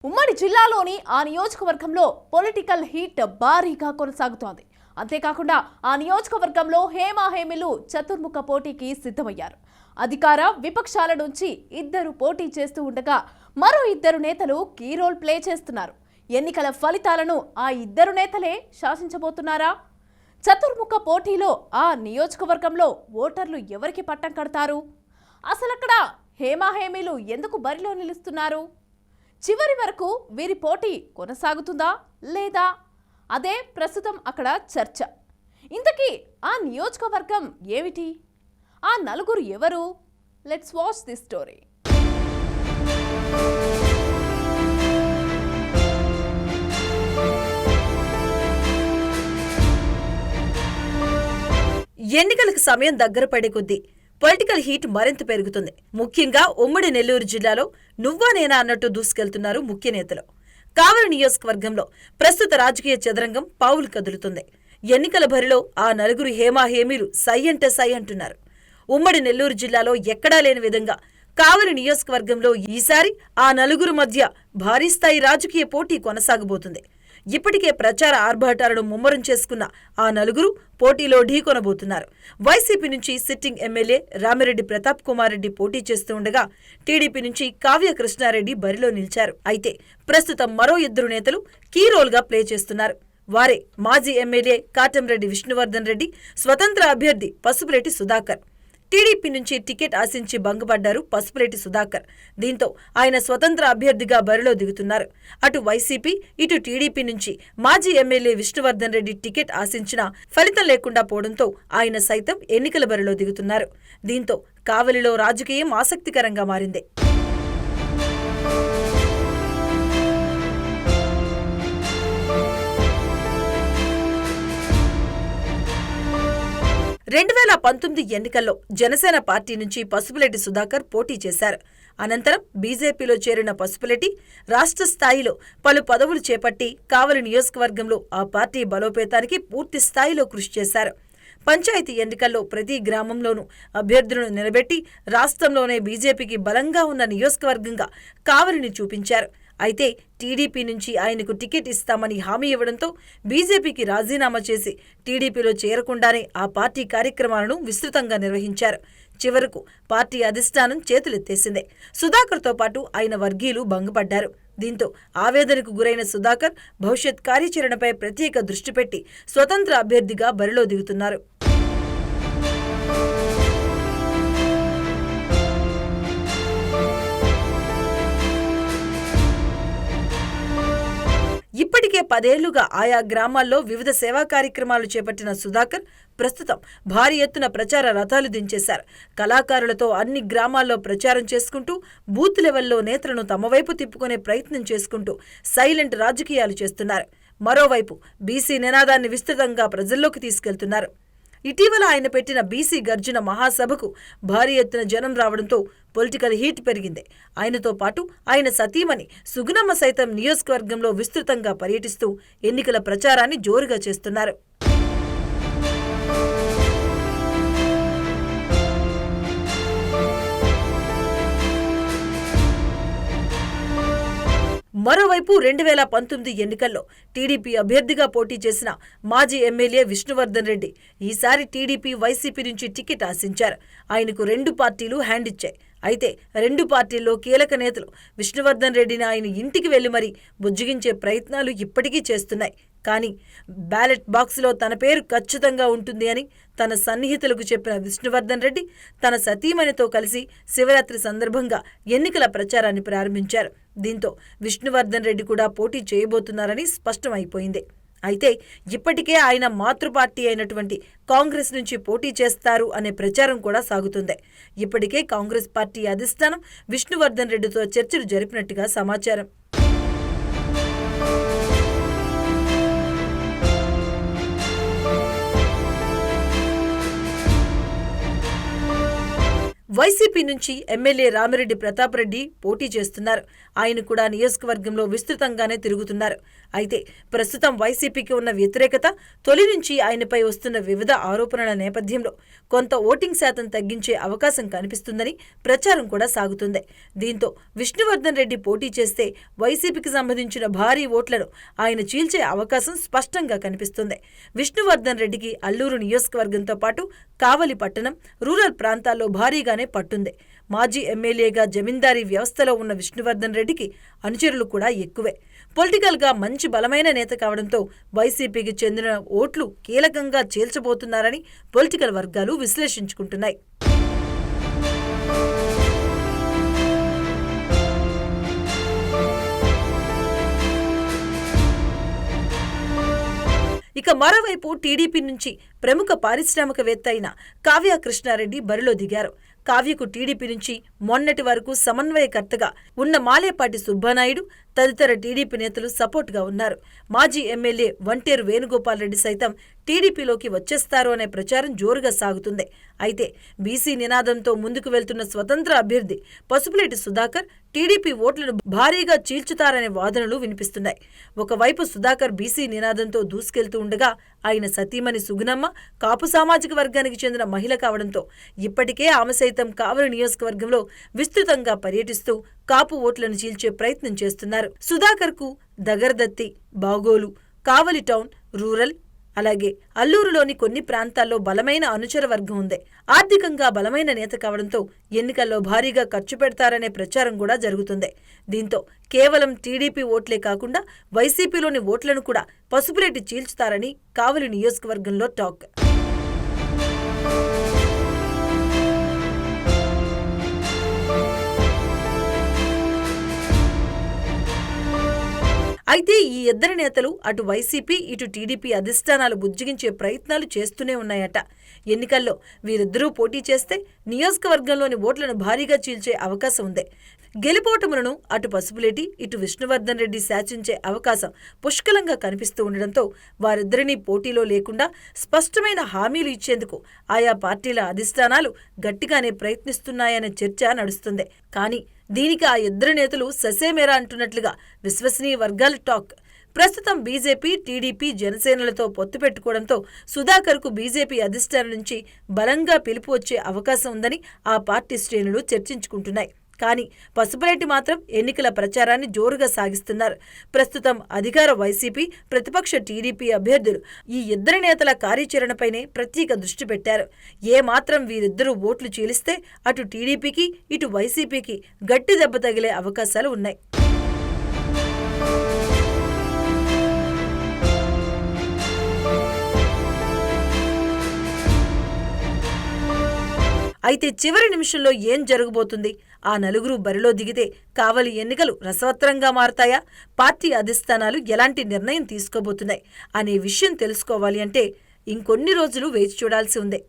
ఉమ్మడి జిల్లాలోని ఆ నియోజకవర్గంలో పొలిటికల్ హీట్ భారీగా కొనసాగుతోంది. అంతేకాకుండా ఆ నియోజకవర్గంలో హేమాహేమిలు చతుర్ముఖ పోటీకి సిద్ధమయ్యారు. అధికార విపక్షాల నుంచి ఇద్దరు పోటీ చేస్తూ ఉండగా మరో ఇద్దరు నేతలు కీ రోల్ ప్లే చేస్తున్నారు. ఎన్నికల ఫలితాలను ఆ ఇద్దరు నేతలే శాసించబోతున్నారా? చతుర్ముఖ పోటీలో ఆ నియోజకవర్గంలో ఓటర్లు ఎవరికి పట్టం కడతారు? అసలక్కడ హేమాహేమిలు ఎందుకు బరిలో నిలుస్తున్నారు? చివరి వరకు వీరి పోటీ కొనసాగుతుందా లేదా అదే ప్రస్తుతం అక్కడ చర్చ. ఇంతకీ ఆ నియోజకవర్గం ఏమిటి? ఆ నలుగురు ఎవరు? Let's watch this story. ఎన్నికలకు సమయం దగ్గర పడే కొద్దీ పొలిటికల్ హీట్ మరింత పెరుగుతుంది. ముఖ్యంగా ఉమ్మడి నెల్లూరు జిల్లాలో నువ్వా నేనా అన్నట్టు దూసుకెళ్తున్నారు ముఖ్య నేతలు. కావలి నియోజకవర్గంలో ప్రస్తుత రాజకీయ చదరంగం పావులు కదులుతుంది. ఎన్నికల బరిలో ఆ నలుగురు హేమాహేమీలు సై అంటే సై అంటున్నారు. ఉమ్మడి నెల్లూరు జిల్లాలో ఎక్కడా లేని విధంగా కావలి నియోజకవర్గంలో ఈసారి ఆ నలుగురు మధ్య భారీ స్థాయి రాజకీయ పోటీ కొనసాగబోతుంది. ఇప్పటికే ప్రచార ఆర్భాటాలను ముమ్మరం చేసుకున్న ఆ నలుగురు పోటీలో ఢీకొనబోతున్నారు. వైసీపీ నుంచి సిట్టింగ్ ఎమ్మెల్యే రామిరెడ్డి ప్రతాప్ కుమార్ రెడ్డి పోటీ చేస్తూ ఉండగా టీడీపీ నుంచి కావ్య కృష్ణారెడ్డి బరిలో నిలిచారు. అయితే ప్రస్తుతం మరో ఇద్దరు నేతలు కీ రోల్ గా ప్లే చేస్తున్నారు. వారే మాజీ ఎమ్మెల్యే కాటంరెడ్డి విష్ణువర్ధన్ రెడ్డి, స్వతంత్ర అభ్యర్థి పసుపులేటి సుధాకర్. టీడీపీ నుంచి టికెట్ ఆశించి భంగపడ్డారు పసుపులేటి సుధాకర్. దీంతో ఆయన స్వతంత్ర అభ్యర్థిగా బరిలో దిగుతున్నారు. అటు వైసీపీ, ఇటు టీడీపీ నుంచి మాజీ ఎమ్మెల్యే విష్ణువర్ధన్ రెడ్డి టికెట్ ఆశించినా ఫలితం లేకుండా పోవడంతో ఆయన సైతం ఎన్నికల బరిలో దిగుతున్నారు. దీంతో కావలిలో రాజకీయం ఆసక్తికరంగా మారింది. రెండు 2019 ఎన్నికల్లో జనసేన పార్టీ నుంచి పసుపులేటి సుధాకర్ పోటీ చేశారు. అనంతరం బీజేపీలో చేరిన పసుపులేటి రాష్ట్ర స్థాయిలో పలు పదవులు చేపట్టి కావలి నియోజకవర్గంలో ఆ పార్టీ బలోపేతానికి పూర్తి స్థాయిలో కృషి చేశారు. పంచాయతీ ఎన్నికల్లో ప్రతి గ్రామంలోనూ అభ్యర్థులను నిలబెట్టి రాష్ట్రంలోనే బీజేపీకి బలంగా ఉన్న నియోజకవర్గంగా కావలిని చూపించారు. అయితే టీడీపీ నుంచి ఆయనకు టికెట్ ఇస్తామని హామీ ఇవ్వడంతో బీజేపీకి రాజీనామా చేసి టీడీపీలో చేరకుండానే ఆ పార్టీ కార్యక్రమాలను విస్తృతంగా నిర్వహించారు. చివరకు పార్టీ అధిష్టానం చేతులెత్తేసింది. సుధాకర్తో పాటు ఆయన వర్గీయులు భంగపడ్డారు. దీంతో ఆవేదనకు గురైన సుధాకర్ భవిష్యత్ కార్యాచరణపై ప్రత్యేక దృష్టి పెట్టి స్వతంత్ర అభ్యర్థిగా బరిలో దిగుతున్నారు. ఇప్పటికే 10 ఏళ్లుగా ఆయా గ్రామాల్లో వివిధ సేవా కార్యక్రమాలు చేపట్టిన సుధాకర్ ప్రస్తుతం భారీ ఎత్తున ప్రచార రథాలు దించేశారు. కళాకారులతో అన్ని గ్రామాల్లో ప్రచారం చేసుకుంటూ బూత్ లెవెల్లో నేతలను తమ వైపు తిప్పుకునే ప్రయత్నం చేసుకుంటూ సైలెంట్ రాజకీయాలు చేస్తున్నారు. మరోవైపు బీసీ నినాదాన్ని విస్తృతంగా ప్రజల్లోకి తీసుకెళ్తున్నారు. ఇటీవల ఆయన పెట్టిన బీసీ గర్జన మహాసభకు భారీ ఎత్తున జనం రావడంతో పొలిటికల్ హీట్ పెరిగింది. ఆయనతో పాటు ఆయన సతీమణి సుగుణమ్మ సైతం నియోజకవర్గంలో విస్తృతంగా పర్యటిస్తూ ఎన్నికల ప్రచారాన్ని జోరుగా చేస్తున్నారు. మరోవైపు 2019 ఎన్నికల్లో టీడీపీ అభ్యర్థిగా పోటీ చేసిన మాజీ ఎమ్మెల్యే విష్ణువర్ధన్ రెడ్డి ఈసారి టీడీపీ, వైసీపీ నుంచి టికెట్ ఆశించారు. ఆయనకు 2 పార్టీలు హ్యాండ్ ఇచ్చాయి. అయితే 2 పార్టీల్లో కీలక నేతలు విష్ణువర్ధన్ రెడ్డిని ఆయన ఇంటికి వెళ్లి మరీ బుజ్జగించే ప్రయత్నాలు ఇప్పటికీ చేస్తున్నాయి. కానీ బ్యాలెట్ బాక్స్లో తన పేరు ఖచ్చితంగా ఉంటుంది అని తన సన్నిహితులకు చెప్పిన విష్ణువర్ధన్ రెడ్డి తన సతీమణితో కలిసి శివరాత్రి సందర్భంగా ఎన్నికల ప్రచారాన్ని ప్రారంభించారు. దీంతో విష్ణువర్ధన్ రెడ్డి కూడా పోటీ చేయబోతున్నారని స్పష్టమైపోయింది. అయితే ఇప్పటికే ఆయన మాతృపార్టీ అయినటువంటి కాంగ్రెస్ నుంచి పోటీ చేస్తారు అనే ప్రచారం కూడా సాగుతుంది. ఇప్పటికే కాంగ్రెస్ పార్టీ అధిష్టానం విష్ణువర్ధన్ రెడ్డితో చర్చలు జరిపినట్టుగా సమాచారం. వైసీపీ నుంచి ఎమ్మెల్యే రామిరెడ్డి ప్రతాప్ రెడ్డి పోటీ చేస్తున్నారు. ఆయన కూడా నియోజకవర్గంలో విస్తృతంగానే తిరుగుతున్నారు. అయితే ప్రస్తుతం వైసీపీకి ఉన్న వ్యతిరేకత, తొలి నుంచి ఆయనపై వస్తున్న వివిధ ఆరోపణల నేపథ్యంలో కొంత ఓటింగ్ శాతం తగ్గించే అవకాశం కనిపిస్తుందని ప్రచారం కూడా సాగుతుంది. దీంతో విష్ణువర్ధన్ రెడ్డి పోటీ చేస్తే వైసీపీకి సంబంధించిన భారీ ఓట్లను ఆయన చీల్చే అవకాశం స్పష్టంగా కనిపిస్తుంది. విష్ణువర్ధన్ రెడ్డికి అల్లూరు నియోజకవర్గంతో పాటు కావలి పట్టణం, రూరల్ ప్రాంతాల్లో భారీగానే పట్టుంది. మాజీ ఎమ్మెల్యేగా జమీందారీ వ్యవస్థలో ఉన్న విష్ణువర్ధన్ రెడ్డికి అనుచరులు కూడా ఎక్కువే. పొలిటికల్గా మంచి బలమైన నేత కావడంతో వైసీపీకి చెందిన ఓట్లు కీలకంగా చేల్చబోతున్నారని పొలిటికల్ వర్గాలు విశ్లేషించుకుంటున్నాయి. ఇక మరోవైపు టీడీపీ నుంచి ప్రముఖ పారిశ్రామికవేత్త అయిన కావ్య కృష్ణారెడ్డి బరిలో దిగారు. కావ్యకు టీడీపీ నుంచి మొన్నటి వరకు సమన్వయకర్తగా ఉన్న మాలేపాటి సుబ్బానాయుడు తదితర టీడీపీ నేతలు సపోర్ట్గా ఉన్నారు. మాజీ ఎమ్మెల్యే వంటేరు వేణుగోపాల్ రెడ్డి సైతం టీడీపీలోకి వచ్చేస్తారు అనే ప్రచారం జోరుగా సాగుతుంది. అయితే బీసీ నినాదంతో ముందుకు వెళ్తున్న స్వతంత్ర అభ్యర్థి పసుపులేటి సుధాకర్ టీడీపీ ఓట్లను భారీగా చీల్చుతారనే వాదనలు వినిపిస్తున్నాయి. ఒకవైపు సుధాకర్ బీసీ నినాదంతో దూసుకెళ్తూ ఉండగా ఆయన సతీమణి సుగుణమ్మ కాపు సామాజిక వర్గానికి చెందిన మహిళ కావడంతో ఇప్పటికే ఆమె సైతం కావలి నియోజకవర్గంలో విస్తృతంగా పర్యటిస్తూ కాపు ఓట్లను చీల్చే ప్రయత్నం చేస్తున్నారు. సుధాకర్కు దగర్దత్తి, బాగోలు, కావలి టౌన్, రూరల్ అలాగే అల్లూరులోని కొన్ని ప్రాంతాల్లో బలమైన అనుచర వర్గం ఉంది. ఆర్థికంగా బలమైన నేత కావడంతో ఎన్నికల్లో భారీగా ఖర్చు పెడతారనే ప్రచారం కూడా జరుగుతుంది. దీంతో కేవలం టీడీపీ ఓట్లే కాకుండా వైసీపీలోని ఓట్లను కూడా పసుపులేటి చీల్చుతారని కావలి నియోజకవర్గంలో టాక్. అయితే ఈ ఇద్దరు నేతలు అటు వైసీపీ ఇటు టీడీపీ అధిష్టానాలు బుజ్జగించే ప్రయత్నాలు చేస్తూనే ఉన్నాయట. ఎన్నికల్లో వీరిద్దరూ పోటీ చేస్తే నియోజకవర్గంలోని ఓట్లను భారీగా చీల్చే అవకాశం ఉంది. గెలుపోటములను అటు పసుపులేటి ఇటు విష్ణువర్ధన్ రెడ్డి శాసించే అవకాశం పుష్కలంగా కనిపిస్తూ ఉండడంతో వారిద్దరినీ పోటీలో లేకుండా స్పష్టమైన హామీలు ఇచ్చేందుకు ఆయా పార్టీల అధిష్టానాలు గట్టిగానే ప్రయత్నిస్తున్నాయనే చర్చ నడుస్తుంది. కానీ దీనికి ఆ ఇద్దరు నేతలు ససేమేరా అంటున్నట్లుగా విశ్వసనీయ వర్గాల టాక్. ప్రస్తుతం బీజేపీ, టీడీపీ, జనసేనలతో పొత్తు పెట్టుకోవడంతో సుధాకర్కు బీజేపీ అధిష్టానం నుంచి బలంగా పిలుపు వచ్చే అవకాశం ఉందని ఆ పార్టీ శ్రేణులు చర్చించుకుంటున్నాయి. కానీ పసుపులేటి మాత్రం ఎన్నికల ప్రచారాన్ని జోరుగా సాగిస్తున్నారు. ప్రస్తుతం అధికార వైసీపీ, ప్రతిపక్ష టీడీపీ అభ్యర్థులు ఈ ఇద్దరు నేతల కార్యాచరణపైనే ప్రత్యేక దృష్టి పెట్టారు. ఏమాత్రం వీరిద్దరూ ఓట్లు చీలిస్తే అటు టీడీపీకి ఇటు వైసీపీకి గట్టి దెబ్బ తగిలే అవకాశాలు ఉన్నాయి. అయితే చివరి నిమిషంలో ఏం జరగబోతుంది? ఆ నలుగురు బరిలో దిగితే కావలి ఎన్నికలు రసవత్తరంగా మారతాయా? పార్టీ అధిష్టానాలు ఎలాంటి నిర్ణయం తీసుకోబోతున్నాయి అనే విషయం తెలుసుకోవాలి అంటే ఇంకొన్ని రోజులు వేచి చూడాల్సి ఉంది.